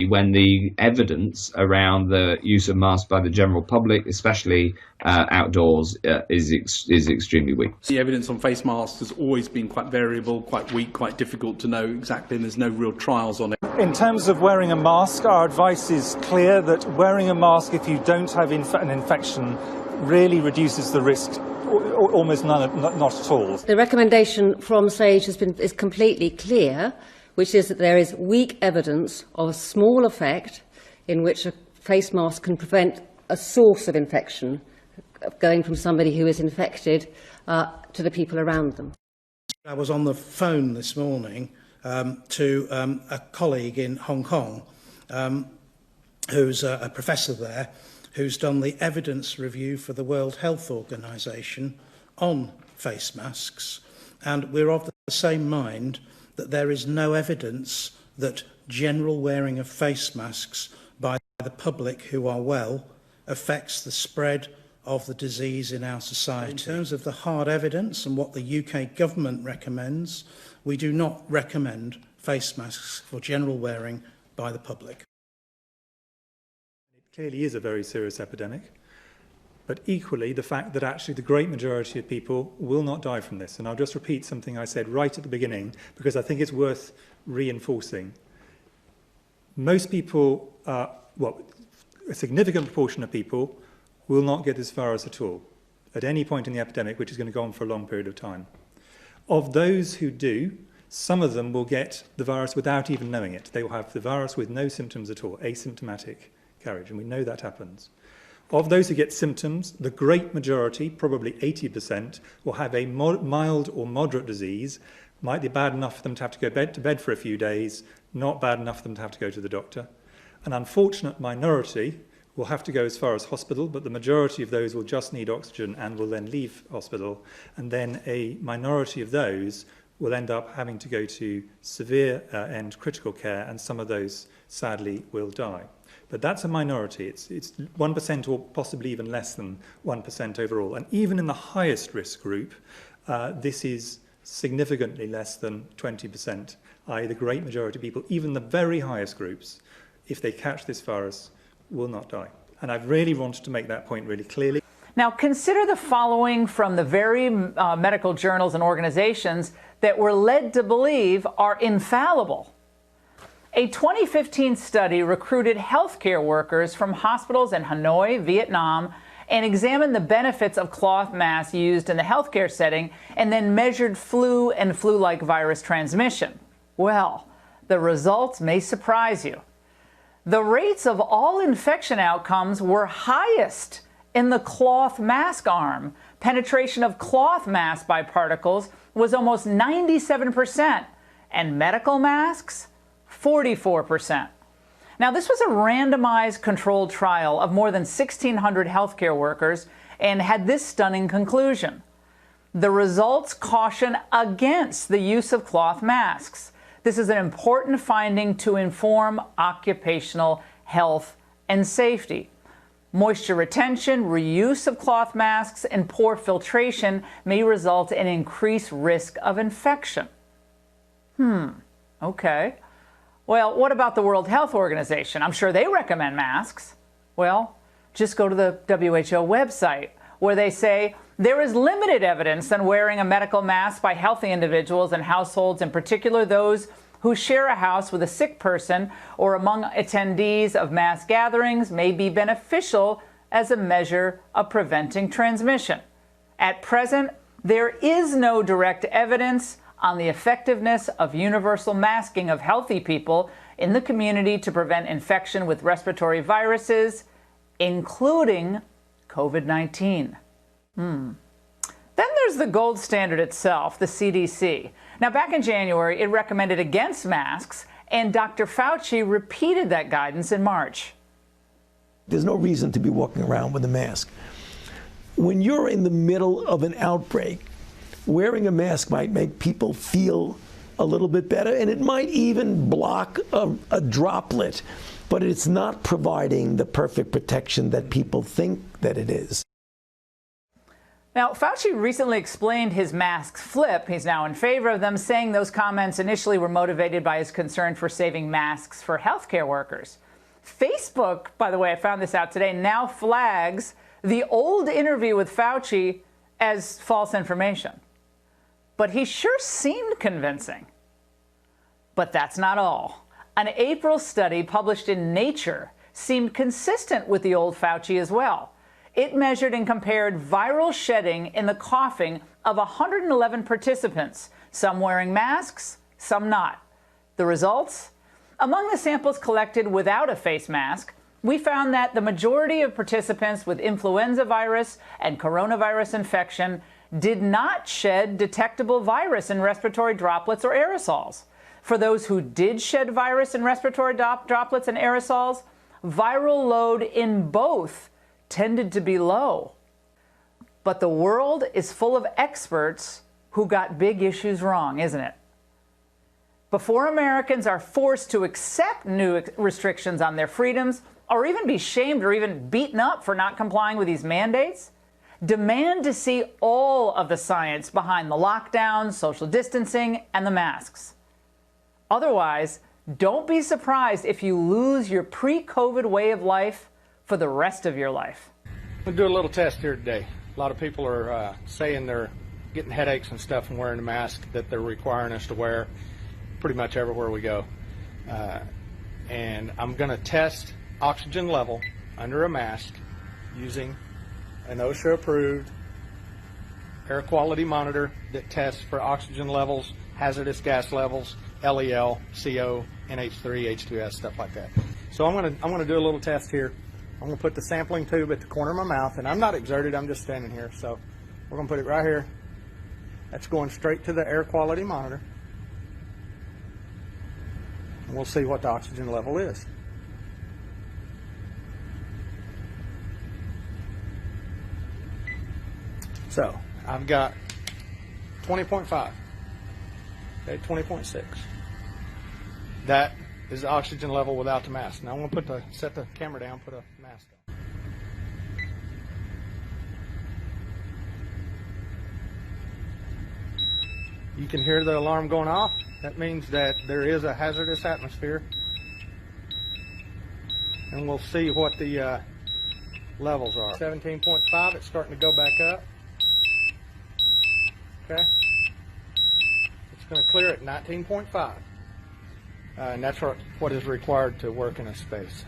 when the evidence around the use of masks by the general public, especially outdoors, is extremely weak. The evidence on face masks has always been quite variable, quite weak, quite difficult to know exactly, and there's no real trials on it. In terms of wearing a mask, our advice is clear that wearing a mask if you don't have an infection really reduces the risk almost not at all. The recommendation from SAGE is completely clear, which is that there is weak evidence of a small effect in which a face mask can prevent a source of infection going from somebody who is infected to the people around them. I was on the phone this morning to a colleague in Hong Kong who's a professor there, who's done the evidence review for the World Health Organization on face masks, and we're of the same mind that there is no evidence that general wearing of face masks by the public who are well affects the spread of the disease in our society. In terms of the hard evidence and what the UK government recommends, we do not recommend face masks for general wearing by the public. It clearly is a very serious epidemic, but equally the fact that actually the great majority of people will not die from this. And I'll just repeat something I said right at the beginning, because I think it's worth reinforcing. Most people, a significant proportion of people will not get this virus at all, at any point in the epidemic, which is going to go on for a long period of time. Of those who do, some of them will get the virus without even knowing it. They will have the virus with no symptoms at all, asymptomatic carriage, and we know that happens. Of those who get symptoms, the great majority, probably 80%, will have a mild or moderate disease. Might be bad enough for them to have to go to bed for a few days, not bad enough for them to have to go to the doctor. An unfortunate minority will have to go as far as hospital, but the majority of those will just need oxygen and will then leave hospital. And then a minority of those will end up having to go to severe and critical care, and some of those, sadly, will die. But that's a minority. It's 1% or possibly even less than 1% overall. And even in the highest risk group, this is significantly less than 20%, i.e. the great majority of people, even the very highest groups, if they catch this virus, will not die. And I've really wanted to make that point really clearly. Now, consider the following from the very medical journals and organizations that we're led to believe are infallible. A 2015 study recruited healthcare workers from hospitals in Hanoi, Vietnam, and examined the benefits of cloth masks used in the healthcare setting, and then measured flu and flu-like virus transmission. Well, the results may surprise you. The rates of all infection outcomes were highest in the cloth mask arm. Penetration of cloth masks by particles was almost 97%, and medical masks, 44%. Now, this was a randomized controlled trial of more than 1,600 healthcare workers and had this stunning conclusion. The results caution against the use of cloth masks. This is an important finding to inform occupational health and safety. Moisture retention, reuse of cloth masks, and poor filtration may result in increased risk of infection. Okay. Well, what about the World Health Organization? I'm sure they recommend masks. Well, just go to the WHO website, where they say there is limited evidence that wearing a medical mask by healthy individuals and households, in particular those who share a house with a sick person or among attendees of mass gatherings, may be beneficial as a measure of preventing transmission. At present, there is no direct evidence on the effectiveness of universal masking of healthy people in the community to prevent infection with respiratory viruses, including COVID-19. Then there's the gold standard itself, the CDC. Now, back in January, it recommended against masks, and Dr. Fauci repeated that guidance in March. There's no reason to be walking around with a mask. When you're in the middle of an outbreak, wearing a mask might make people feel a little bit better, and it might even block a droplet, but it's not providing the perfect protection that people think that it is. Now, Fauci recently explained his mask flip. He's now in favor of them, saying those comments initially were motivated by his concern for saving masks for healthcare workers. Facebook, by the way, I found this out today, now flags the old interview with Fauci as false information. But he sure seemed convincing. But that's not all. An April study published in Nature seemed consistent with the old Fauci as well. It measured and compared viral shedding in the coughing of 111 participants, some wearing masks, some not. The results? Among the samples collected without a face mask, we found that the majority of participants with influenza virus and coronavirus infection did not shed detectable virus in respiratory droplets or aerosols. For those who did shed virus in respiratory droplets and aerosols, viral load in both tended to be low. But the world is full of experts who got big issues wrong, isn't it? Before Americans are forced to accept new restrictions on their freedoms, or even be shamed or even beaten up for not complying with these mandates, demand to see all of the science behind the lockdowns, social distancing, and the masks. Otherwise, don't be surprised if you lose your pre-COVID way of life for the rest of your life. We'll do a little test here today. A lot of people are saying they're getting headaches and stuff from wearing a mask that they're requiring us to wear pretty much everywhere we go. And I'm going to test oxygen level under a mask using an OSHA-approved air quality monitor that tests for oxygen levels, hazardous gas levels, LEL, CO, NH3, H2S, stuff like that. So I'm gonna do a little test here. I'm gonna put the sampling tube at the corner of my mouth, and I'm not exerted, I'm just standing here. So we're gonna put it right here. That's going straight to the air quality monitor. And we'll see what the oxygen level is. So I've got 20.5. Okay, 20.6. That is the oxygen level without the mask. Now I'm going to set the camera down, put a mask on. You can hear the alarm going off. That means that there is a hazardous atmosphere. And we'll see what the levels are. 17.5, it's starting to go back up. Okay. It's going to clear at 19.5. And that's what is required to work in a space.